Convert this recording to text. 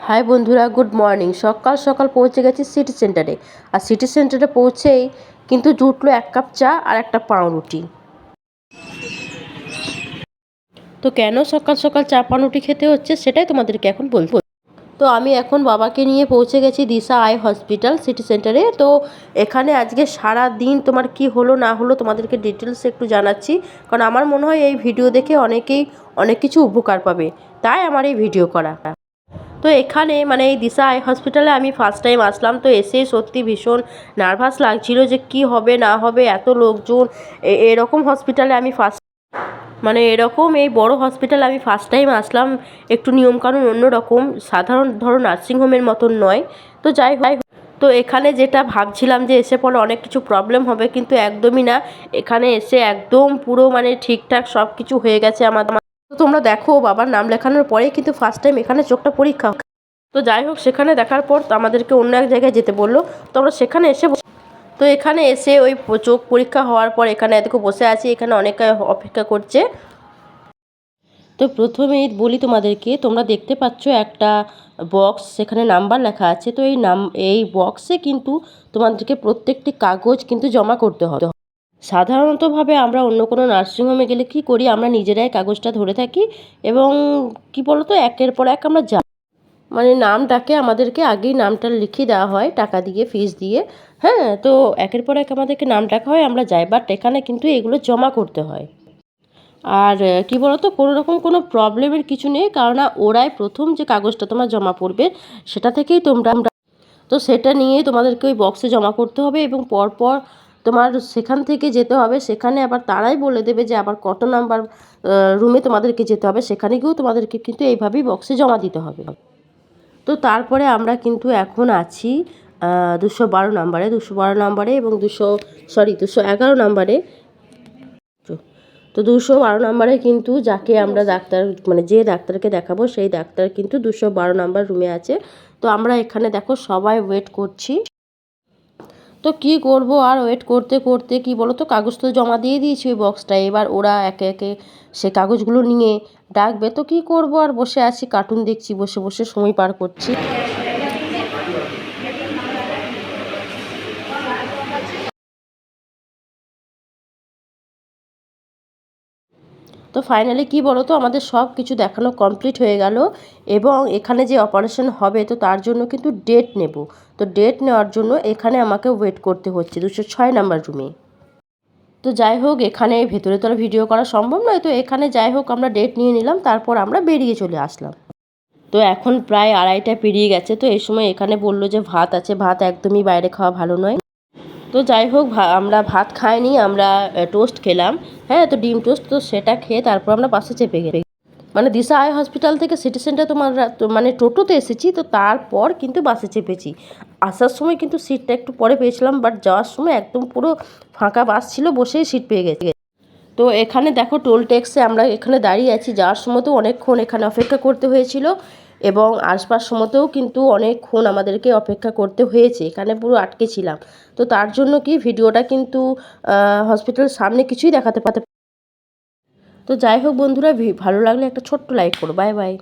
High বন্ধুরা, good morning. সকাল সকাল পৌঁছে গেছি সিটি সেন্টারে। আর সিটি সেন্টারে পৌঁছেই কিন্তু জুটলো 1 কাপ চা আর একটা পাউরুটি। তো কেন সকাল সকাল চা পাউরুটি খেতে হচ্ছে সেটাই তোমাদেরকে এখন বলবো। তো আমি এখন বাবাকে নিয়ে পৌঁছে গেছি দিশা আই হসপিটাল সিটি সেন্টারে। তো এখানে আজকে সারা দিন তোমার কি হলো না হলো তোমাদেরকে ডিটেলসে একটু জানাচ্ছি, কারণ আমার মনে হয় এই ভিডিও দেখে অনেকেই অনেক কিছু উপকার পাবে, তাই আমার এই ভিডিও করা। তো এখানে মানে এই দিশা আই হসপিটালে আমি ফার্স্ট টাইম আসলাম। তো এসে সত্যি ভীষণ নার্ভাস লাগছিল যে কি হবে না হবে, এত লোকজন। এরকম হসপিটালে আমি এরকম এই বড় হসপিটালে আমি ফার্স্ট টাইম আসলাম। একটু নিয়মকানুন অন্যরকম, সাধারণ ধরো নার্সিংহোমের মতন নয়। তো যাই হোক, তো এখানে যেটা ভাবছিলাম যে এসে পরে অনেক কিছু প্রবলেম হবে, কিন্তু একদমই না। এখানে এসে একদম পুরো ঠিকঠাক সব কিছু হয়ে গেছে আমার। তো তোমরা দেখো, বাবার নাম লেখানোর পরেই কিন্তু ফার্স্ট টাইম এখানে চোখটা পরীক্ষা। তো যাই হোক, সেখানে দেখার পর আমাদেরকে অন্য এক জায়গায় যেতে বললো। তো আমরা সেখানে এসে তো এখানে এসে ওই চোখ পরীক্ষা হওয়ার পর এখানে এদিকে বসে আছি, এখানে অনেকে অপেক্ষা করছে। তো প্রথমেই বলি তোমাদেরকে, তোমরা দেখতে পাচ্ছ একটা বক্স, সেখানে নাম্বার লেখা আছে। তো এই বক্সে কিন্তু তোমাদেরকে প্রত্যেকটি কাগজ কিন্তু জমা করতে হবে। সাধারণতভাবে আমরা অন্য কোনো নার্সিংহোমে গেলে কি করি, আমরা নিজেরাই কাগজটা ধরে থাকি এবং কি বলতো, একের পর এক আমরা নাম ডাকে, আমাদেরকে আগেই নামটা লিখিয়ে দেওয়া হয় টাকা দিয়ে, ফিস দিয়ে। হ্যাঁ, তো একের পর এক আমাদেরকে নাম ডাকা হয়, আমরা যাই। বাট এখানে কিন্তু এগুলো জমা করতে হয়। আর কি বলতো, কোনো রকম কোনো প্রবলেমের কিছু নেই, কারণ ওরাই প্রথম যে কাগজটা তোমার জমা পড়বে সেটা থেকেই তোমরা তো সেটা নিয়ে তোমাদেরকে ওই বক্সে জমা করতে হবে এবং পরপর তোমার সেখান থেকে যেতে হবে। সেখানে আবার তারাই বলে দেবে যে আবার কত নাম্বার রুমে তোমাদেরকে যেতে হবে। সেখানে গিয়েও তোমাদেরকে কিন্তু এইভাবেই বক্সে জমা দিতে হবে। তো তারপরে আমরা কিন্তু এখন আছি 212 নাম্বারে, 212 নাম্বারে এবং 211 নাম্বারে। তো 212 নাম্বারে কিন্তু যাকে আমরা ডাক্তার যে ডাক্তারকে দেখাবো সেই ডাক্তার কিন্তু 212 নাম্বার রুমে আছে। তো আমরা এখানে দেখো সবাই ওয়েট করছি। তো কি করব, আর ওয়েট করতে করতে কি বলো তো, কাগজ তো জমা দিয়ে দিয়েছি ওই বক্সটায়। এবার ওরা একে একে সে কাগজগুলো নিয়ে ডাকবে। তো কি করব, আর বসে আছি, কার্টুন দেখছি, বসে বসে সময় পার করছি। তো ফাইনালি কি বলো তো, আমাদের সব কিছু দেখানো কমপ্লিট হয়ে গেল এবং এখানে যে অপারেশন হবে তো তার জন্য কিন্তু ডেট নেব। তো ডেট নেওয়ার জন্য এখানে আমাকে ওয়েট করতে হচ্ছে 206 নাম্বার রুমে। তো যাই হোক, এখানে ভেতরে তো আর ভিডিও করা সম্ভব নয়। তো এখানে যাই হোক আমরা ডেট নিয়ে নিলাম, তারপর আমরা বেরিয়ে চলে আসলাম। তো এখন প্রায় 2:30টা পেরিয়ে গেছে। তো এই সময় এখানে বললো যে ভাত আছে, ভাত একদমই বাইরে খাওয়া ভালো নয়। তো যাই হোক, আমরা ভাত খাইনি, আমরা টোস্ট খেলাম। হ্যাঁ, তো ডিম টোস্ট। তো সেটা খেয়ে তারপর আমরা বাসে চেপে গেছি। দিশা আই হসপিটাল থেকে সিটি সেন্টার টোটোতে এসেছি। তো তারপর কিন্তু বাসে চেপেছি। আসার সময় কিন্তু সিটটা একটু পরে পেয়েছিলাম, বাট যাওয়ার সময় একদম পুরো ফাঁকা বাস ছিল, বসেই সিট পেয়ে গেছি। তো এখানে দেখো টোল ট্যাক্সে আমরা এখানে দাঁড়িয়ে আছি। যাওয়ার সময়তেও অনেকক্ষণ এখানে অপেক্ষা করতে হয়েছিল এবং আসবার সময়তেও কিন্তু অনেকক্ষণ আমাদেরকে অপেক্ষা করতে হয়েছে, এখানে পুরো আটকে ছিলাম। তো তার জন্য কি ভিডিওটা কিন্তু হসপিটালের সামনে কিছুই দেখাতে পারতে। তো যাই হোক বন্ধুরা, ভালো লাগলে একটা ছোট্ট লাইক করো। Bye bye.